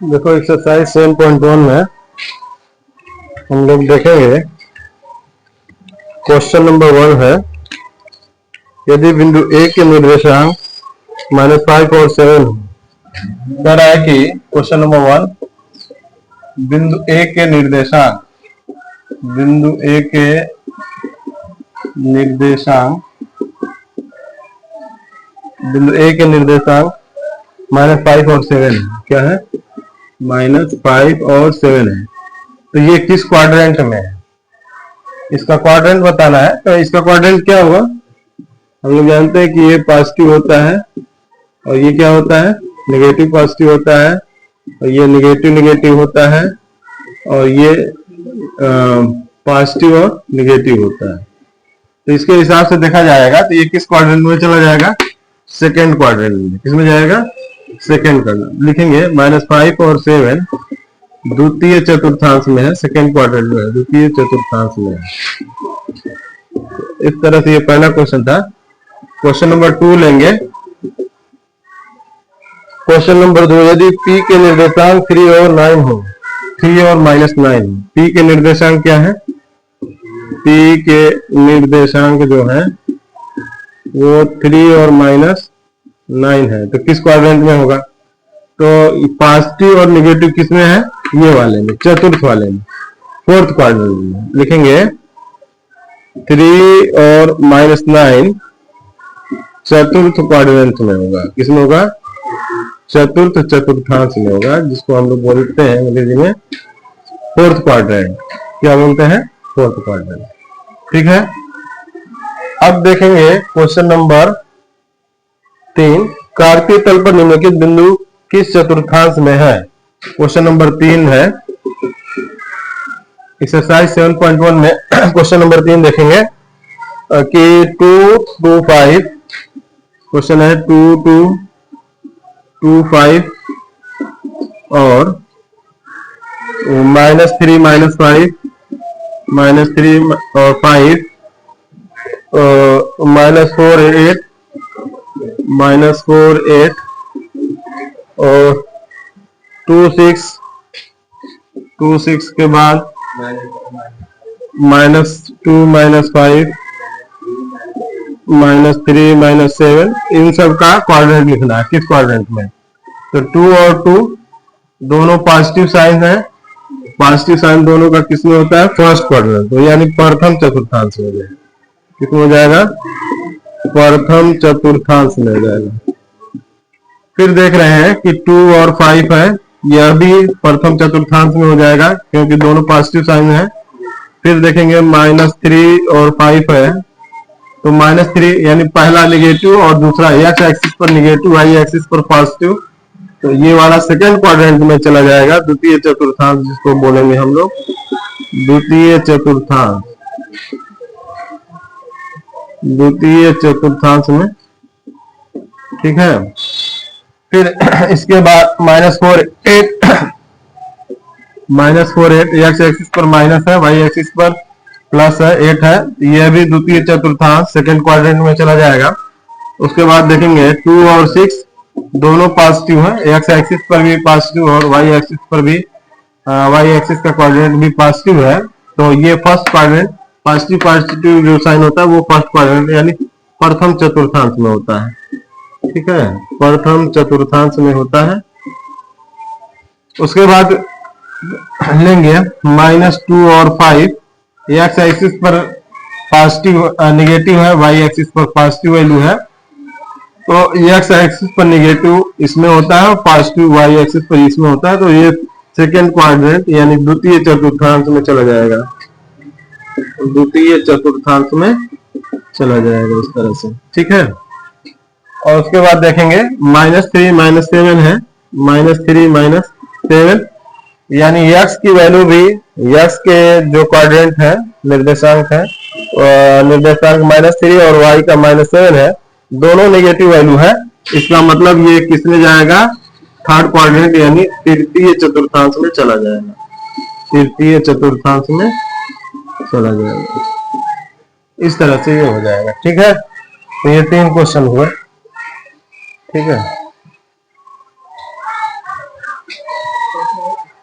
देखो एक्सरसाइज 7.1 में हम लोग देखेंगे। क्वेश्चन नंबर 1 है, यदि बिंदु ए के निर्देशांक -5 और 7 हो। कह रहा है कि क्वेश्चन नंबर 1, बिंदु ए के निर्देशांक -5 और 7 है। क्या है? -5 और 7 है। तो ये किस क्वाड्रेंट में है, इसका क्वाड्रेंट बताना है। तो इसका क्वाड्रेंट क्या होगा? हम लोग जानते हैं कि ये पॉजिटिव होता है और ये क्या होता है? नेगेटिव पॉजिटिव होता है, और ये नेगेटिव नेगेटिव होता है, और ये पॉजिटिव और नेगेटिव होता है। तो इसके हिसाब से देखा जाएगा तो ये किस क्वाड्रेंट में चला जाएगा? सेकेंड क्वाड्रेंट में। किसमें जाएगा? Second quadrant. लिखेंगे -5 और 7 द्वितीय चतुर्थांश में है, सेकेंड क्वाड्रेंट में है, द्वितीय चतुर्थांश में है। इस तरह से ये पहला क्वेश्चन था। क्वेश्चन नंबर 2 लेंगे। क्वेश्चन नंबर 2, यदि P के निर्देशांक 3 और 9 हो, 3 और -9। P के निर्देशांक क्या है? P के निर्देशांक जो है वो 3 और -9 है। तो किस क्वाड्रेंट में होगा? तो पॉजिटिव और नेगेटिव किस में है? ये वाले में, चतुर्थ वाले में, फोर्थ क्वाड्रेंट में। लिखेंगे 3 और -9 चतुर्थ क्वाड्रेंट में होगा। किसमें होगा? चतुर्थ चतुर्थांश में होगा, जिसको हम लोग बोलते हैं अंग्रेजी में फोर्थ क्वाड्रेंट। क्या बोलते हैं? Fourth quadrant. ठीक है। अब देखेंगे क्वेश्चन नंबर 3, कार्तीय तल पर निम्नलिखित बिंदु किस चतुर्थांश में है? क्वेश्चन नंबर 3 है। एक्सरसाइज 7.1 में क्वेश्चन नंबर 3 देखेंगे कि 2 2 5। क्वेश्चन है 2 2 2 5 और -3 -5 -3 और 5 -4 8 -4 8 और 2 6 2 6 के बाद -2 -5 -3 -7। इन सब का क्वाड्रेंट लिखना है। किस क्वाड्रेंट में? तो 2 और 2 दोनों पॉजिटिव साइन है। पॉजिटिव साइन दोनों का किसमें होता है? First quadrant. तो यानी प्रथम चतुर्थांश में हो जाएगा। किसमें हो जाएगा? प्रथम चतुर्थांश में हो जाएगा। फिर देख रहे हैं कि 2 और 5 है, यह भी प्रथम चतुर्थांश में हो जाएगा क्योंकि दोनों पॉजिटिव साइन है। फिर देखेंगे -3 और 5 है, तो -3 यानी पहला नेगेटिव और दूसरा x एक्सिस पर नेगेटिव, y एक्सिस पर पॉजिटिव। तो ये वाला सेकेंड क्वाड्रेंट में चला जाएगा, द्वितीय चतुर्थांश जिसको बोलेंगे हम लोग, द्वितीय चतुर्थांश। द्वितीय चतुर्थांश में। ठीक है। फिर इसके बाद -4 8 x एक्सिस पर माइनस है, y एक्सिस पर प्लस है, 8 है। यह भी द्वितीय चतुर्थांश सेकेंड क्वाड्रेंट में चला जाएगा। उसके बाद देखेंगे 2 और 6 दोनों पॉजिटिव है, x एक्सिस पर भी पॉजिटिव और y एक्सिस पर भी, y एक्सिस का क्वाड्रेंट भी पॉजिटिव है। तो ये फर्स्ट क्वाड्रेंट, पॉजिटिव पॉजिटिव जो साइन होता है वो फर्स्ट क्वाड्रेंट यानी प्रथम चतुर्थांश में होता है। ठीक है, प्रथम चतुर्थांश में होता है। उसके बाद लेंगे -2 और 5। x एक्सिस पर पॉजिटिव नेगेटिव है, y एक्सिस पर पॉजिटिव वैल्यू है। तो x एक्सिस पर नेगेटिव इसमें होता है और पॉजिटिव y एक्सिस पर इसमें होता है। तो ये सेकेंड क्वाड्रेंट यानी द्वितीय चतुर्थांश में चला जाएगा। द्वितीय चतुर्थांश में चला जाएगा इस तरह से। ठीक है। और उसके बाद देखेंगे -3 -7 है, -3 -7 यानी x की वैल्यू भी, x के जो क्वाड्रेंट है, निर्देशांक है, निर्देशांक -3 और y का -7 है, दोनों नेगेटिव वैल्यू है। इसका मतलब ये किसमें जाएगा? थर्ड क्वाड्रेंट यानी तृतीय चतुर्थांश में चला जाएगा। तृतीय चतुर्थांश में चला जाएगा। इस तरह से ये हो जाएगा। ठीक है। तो ये 3 क्वेश्चन हुए। ठीक है।